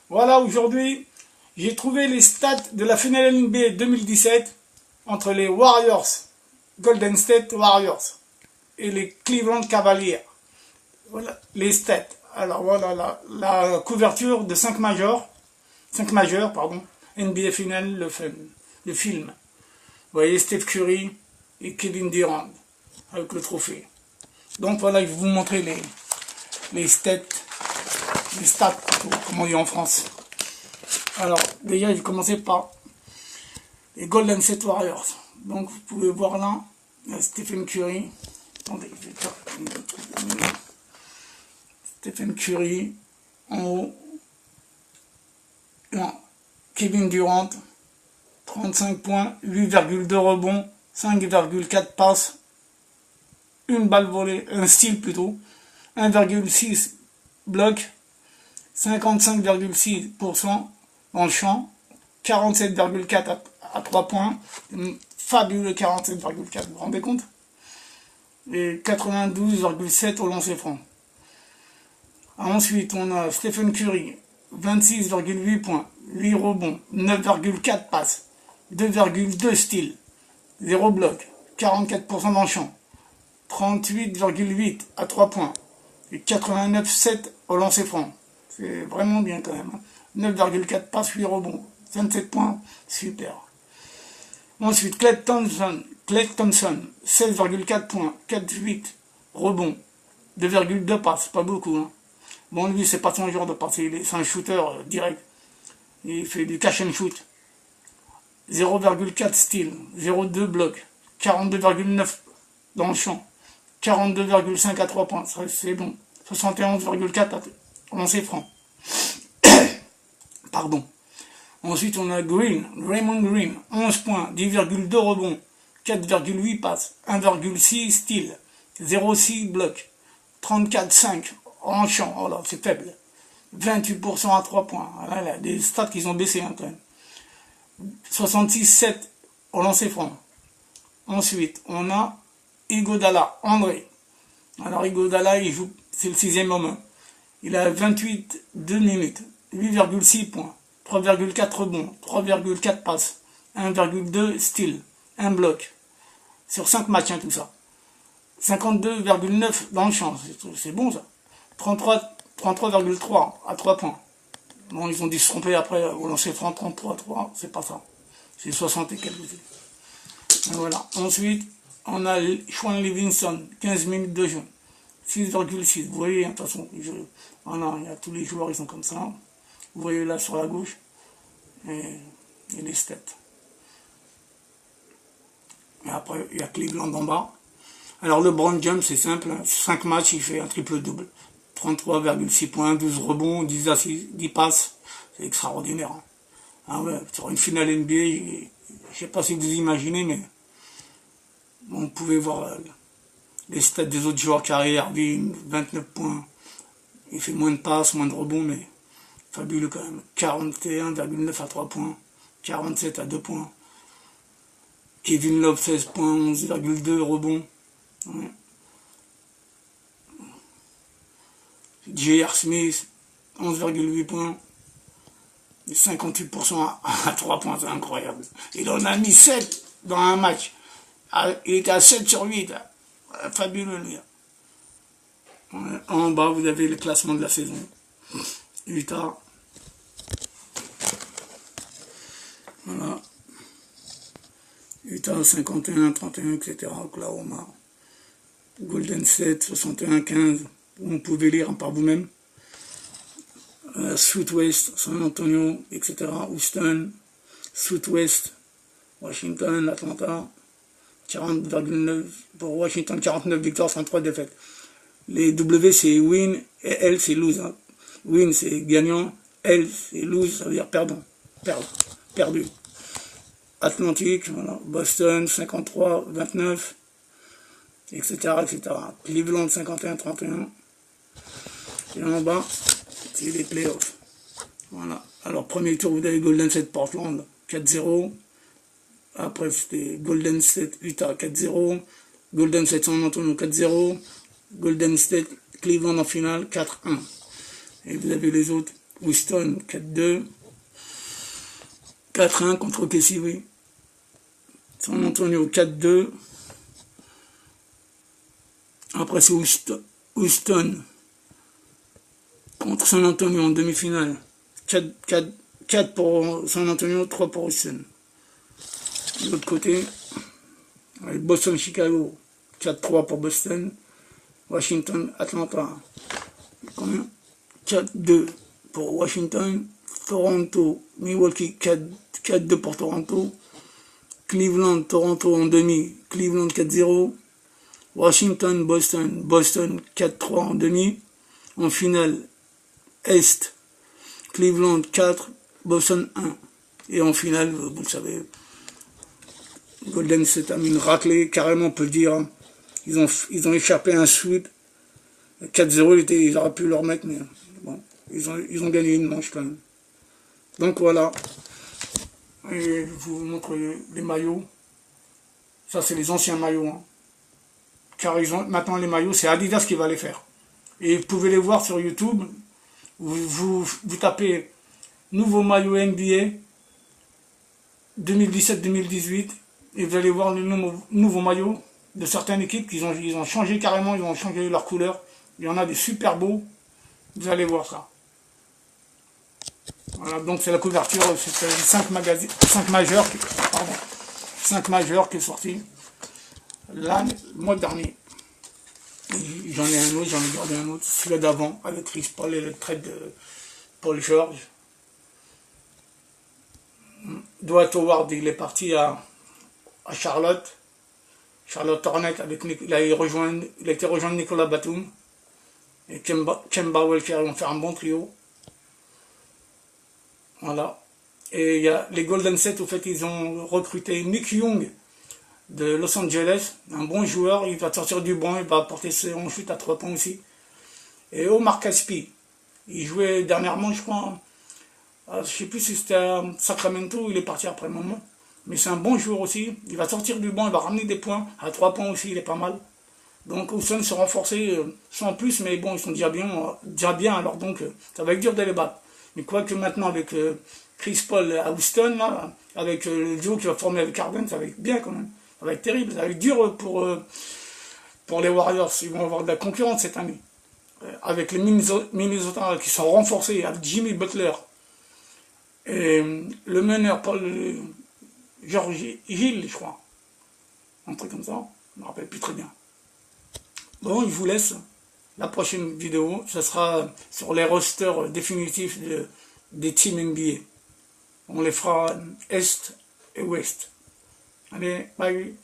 Voilà, aujourd'hui, j'ai trouvé les stats de la finale NBA 2017 entre les Warriors, Golden State Warriors, et les Cleveland Cavaliers. Voilà les stats. Alors voilà la couverture de 5 majeurs, NBA Finale, le film. Vous voyez Steph Curry et Kevin Durant avec le trophée. Donc voilà, je vais vous montrer les stats, comme on dit en France. Alors, déjà, je vais commencer par les Golden State Warriors. Donc, vous pouvez voir là, il y a Stephen Curry. Attendez, je vais faire Stephen Curry en haut. Là, Kevin Durant, 35 points, 8,2 rebonds, 5,4 passes, une balle volée, un steal plutôt, 1,6 blocs, 55,6% dans le champ, 47,4 à 3 points, fabuleux 47,4, vous vous rendez compte? Et 92,7 au lancer franc. Ensuite, on a Stephen Curry, 26,8 points, 8 rebonds, 9,4 passes, 2,2 steals, 0 bloc, 44% dans le champ, 38,8 à 3 points, et 89,7 au lancer franc. C'est vraiment bien quand même. 9,4 passes, 8 rebonds, 27 points, super. Ensuite, Klay Thompson, 16,4 points, 4,8 rebonds, 2,2 passes, pas beaucoup. Hein. Bon, lui, c'est pas son genre de passe, c'est un shooter direct. Il fait du catch and shoot. 0,4 steal, 0,2 bloc, 42,9 dans le champ, 42,5 à 3 points, c'est bon. 71,4 au lancer franc. Pardon. Ensuite, on a Raymond Green, 11 points, 10,2 rebonds, 4,8 passes, 1,6 steal, 0,6 bloc, 34,5 en champ. Oh là, c'est faible. 28% à 3 points. Là, là, des stats qui ont baissé hein, quand même. 66,7 au lancer franc. Ensuite, on a Iguodala, André. Alors, Iguodala, il joue, c'est le 6e moment. Il a 2 minutes, 8,6 points, 3,4 rebonds, 3,4 passes, 1,2 steal, 1 bloc. Sur 5 matchs, hein, tout ça. 52,9 dans le champ, c'est bon ça. 33,3 à 3 points. Bon, ils ont dû se tromper après au lancer franc, 33,3, c'est pas ça. C'est 60 et quelques. Et voilà. Ensuite, on a Shaun Livingston, 15 minutes de jeu. 6,6. Vous voyez, de toute façon, voilà, il y a tous les joueurs, ils sont comme ça. Vous voyez là sur la gauche. Et les stats. Et après, il y a Cleveland en bas. Alors, le LeBron James, c'est simple. 5 matchs, il fait un triple-double. 33,6 points, 12 rebonds, 10 assists, 10 passes. C'est extraordinaire. Hein. Ah ouais, sur une finale NBA, je sais pas si vous imaginez, mais on pouvait voir les stats des autres joueurs carrière, 29 points. Il fait moins de passes, moins de rebonds, mais fabuleux quand même. 41,9 à 3 points, 47 à 2 points. Kevin Love, 16 points, 11,2 rebonds. Ouais. J.R. Smith, 11,8 points. Et 58% à 3 points, c'est incroyable. Il en a mis 7 dans un match. Il était à 7 sur 8. Fabuleux, lui. En bas, vous avez le classement de la saison. Utah. Voilà. Utah, 51, 31, etc. Oklahoma. Golden State, 61, 15. Vous pouvez lire par vous-même. Southwest, San Antonio, etc. Houston. Southwest, Washington, Atlanta. 40,9 pour Washington, 49 victoires, 103 défaites. Les W c'est win et L c'est lose. Hein. Win c'est gagnant, L c'est lose, ça veut dire perdant, perdu. Atlantique, voilà. Boston 53, 29, etc., etc. Cleveland 51, 31. Et en bas, c'est les playoffs. Voilà. Alors premier tour, vous avez Golden State Portland 4-0. Après, c'était Golden State Utah 4-0, Golden State San Antonio 4-0, Golden State Cleveland en finale 4-1. Et vous avez les autres, Houston 4-2. 4-1 contre OKC. San Antonio 4-2. Après c'est Houston contre San Antonio en demi-finale. 4 pour San Antonio, 3 pour Houston. De l'autre côté, Boston-Chicago, 4-3 pour Boston. Washington-Atlanta, 4-2 pour Washington. Toronto-Milwaukee, 4-2 pour Toronto. Cleveland-Toronto en demi, Cleveland 4-0. Washington-Boston, Boston 4-3 en demi. En finale, Est, Cleveland 4, Boston 1. Et en finale, vous le savez, Golden State a mis une raclée, carrément on peut le dire. Hein. Ils ont échappé un sweep. 4-0, ils auraient pu le remettre, mais bon, ils ont gagné une manche quand même. Donc voilà. Et je vous montre les maillots. Ça, c'est les anciens maillots. Hein. Car maintenant les maillots, c'est Adidas qui va les faire. Et vous pouvez les voir sur YouTube. Vous tapez nouveau maillot NBA 2017-2018 et vous allez voir les nouveaux maillots de certaines équipes qu'ils ont changé carrément, ils ont changé leur couleur. Il y en a des super beaux. Vous allez voir ça. Voilà, donc c'est la couverture, c'est 5 majeurs qui est sorti là, le mois dernier. J'en ai un autre, j'en ai gardé un autre, celui d'avant, avec Chris Paul et le trait de Paul George. Dwight Howard, il est parti à Charlotte Hornets, il a été rejoint de Nicolas Batum et Kemba Walker, ils vont faire un bon trio. Voilà. Et il y a les Golden State, au fait, ils ont recruté Nick Young de Los Angeles, un bon joueur, il va sortir du banc, il va apporter son shoot à 3 points aussi. Et Omar Caspi, il jouait dernièrement, je crois, je ne sais plus si c'était à Sacramento, il est parti après un moment. Mais c'est un bon joueur aussi, il va sortir du banc, il va ramener des points, à 3 points aussi, il est pas mal. Donc Houston se renforcer sans plus, mais bon, ils sont déjà bien alors donc ça va être dur de les battre. Mais quoique maintenant avec Chris Paul à Houston, là, avec le duo qui va former avec Harden, ça va être bien quand même. Ça va être terrible, ça va être dur pour les Warriors. Ils vont avoir de la concurrence cette année. Avec les Minnesota qui sont renforcés, avec Jimmy Butler. Et le meneur Paul George Hill, je crois. Un truc comme ça, je ne me rappelle plus très bien. Bon, je vous laisse. La prochaine vidéo, ce sera sur les rosters définitifs des teams NBA. On les fera Est et Ouest. Allez, bye.